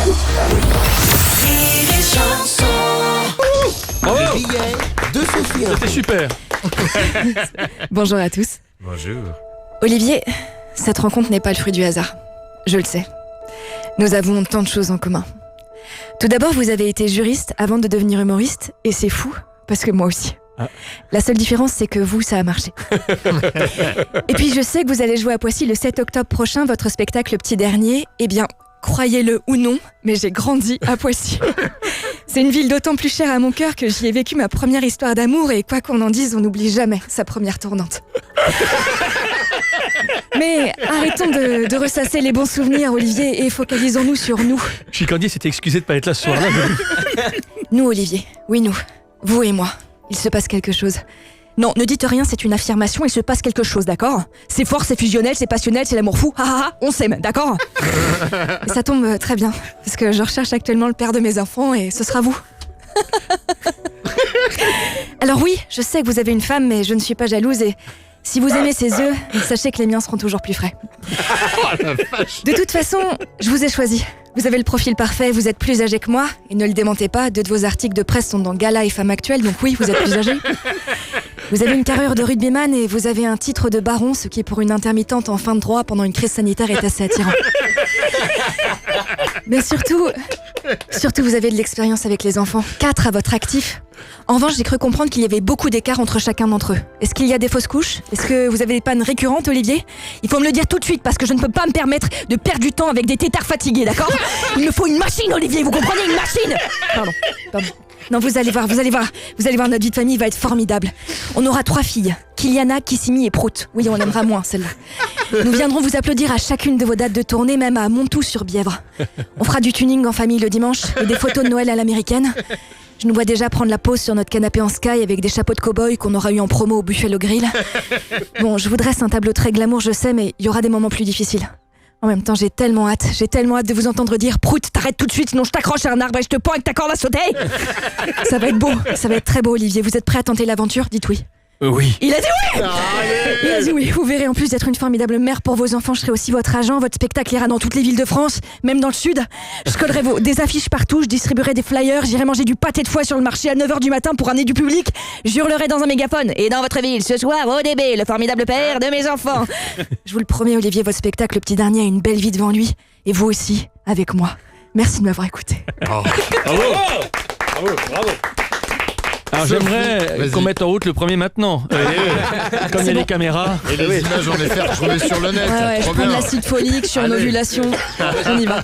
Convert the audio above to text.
Rire et chanson. Le billet de Sophie. C'était super. Bonjour à tous. Bonjour. Olivier, cette rencontre n'est pas le fruit du hasard. Je le sais. Nous avons tant de choses en commun. Tout d'abord, vous avez été juriste avant de devenir humoriste, et c'est fou, parce que moi aussi. La seule différence, c'est que vous, ça a marché. Et puis, je sais que vous allez jouer à Poissy le 7 octobre prochain, votre spectacle Le Petit Dernier. Eh bien, croyez-le ou non, mais j'ai grandi à Poissy. C'est une ville d'autant plus chère à mon cœur que j'y ai vécu ma première histoire d'amour, et quoi qu'on en dise, on n'oublie jamais sa première tournante. Mais arrêtons de ressasser les bons souvenirs, Olivier, et focalisons-nous sur nous. Chicandier s'était excusé de pas être là ce soir-là. Nous, Olivier. Oui, nous. Vous et moi. Il se passe quelque chose. Non, ne dites rien, c'est une affirmation, il se passe quelque chose, d'accord ? C'est fort, c'est fusionnel, c'est passionnel, c'est l'amour fou, on s'aime, d'accord ? Et ça tombe très bien, parce que je recherche actuellement le père de mes enfants, et ce sera vous. Alors oui, je sais que vous avez une femme, mais je ne suis pas jalouse, et si vous aimez ses œufs, sachez que les miens seront toujours plus frais. De toute façon, je vous ai choisi. Vous avez le profil parfait, vous êtes plus âgé que moi, et ne le démentez pas, 2 de vos articles de presse sont dans Gala et Femme Actuelle, donc oui, vous êtes plus âgé. Vous avez une carrure de rugbyman et vous avez un titre de baron, ce qui pour une intermittente en fin de droit pendant une crise sanitaire est assez attirant. Mais surtout, vous avez de l'expérience avec les enfants, 4 à votre actif. En revanche, j'ai cru comprendre qu'il y avait beaucoup d'écart entre chacun d'entre eux. Est-ce qu'il y a des fausses couches ? Est-ce que vous avez des pannes récurrentes, Olivier ? Il faut me le dire tout de suite parce que je ne peux pas me permettre de perdre du temps avec des têtards fatigués, d'accord ? Il me faut une machine, Olivier, vous comprenez ? Une machine ! Pardon. Non, vous allez voir, notre vie de famille va être formidable. On aura 3 filles, Kiliana, Kissimi et Prout. Oui, on l'aimera moins, celle-là. Nous viendrons vous applaudir à chacune de vos dates de tournée, même à Montou-sur-Bièvre. On fera du tuning en famille le dimanche et des photos de Noël à l'américaine. Je nous vois déjà prendre la pause sur notre canapé en sky avec des chapeaux de cow-boy qu'on aura eu en promo au Buffalo Grill. Bon, je vous dresse un tableau très glamour, je sais, mais il y aura des moments plus difficiles. En même temps, j'ai tellement hâte de vous entendre dire « Prout, t'arrêtes tout de suite, sinon je t'accroche à un arbre et je te pends avec ta corde à sauter !» Ça va être beau, ça va être très beau, Olivier. Vous êtes prêt à tenter l'aventure ? Dites oui. Oui. Il a dit oui. Il a dit oui. Vous verrez, en plus d'être une formidable mère pour vos enfants, je serai aussi votre agent. Votre spectacle ira dans toutes les villes de France, même dans le sud. Je collerai des affiches partout, je distribuerai des flyers, j'irai manger du pâté de foie sur le marché à 9h du matin pour ramener du public. J'hurlerai dans un mégaphone. Et dans votre ville, ce soir, ODB, le formidable père de mes enfants. Je vous le promets, Olivier, votre spectacle Le Petit Dernier a une belle vie devant lui. Et vous aussi, avec moi. Merci de m'avoir écouté. Bravo. Alors j'aimerais qu'on mette en route le premier maintenant. Comme il y a les caméras. Et les images, on les fait retrouver sur le net. Ouais, je Trop prends de bien. l'acide folique sur une ovulation. On y va.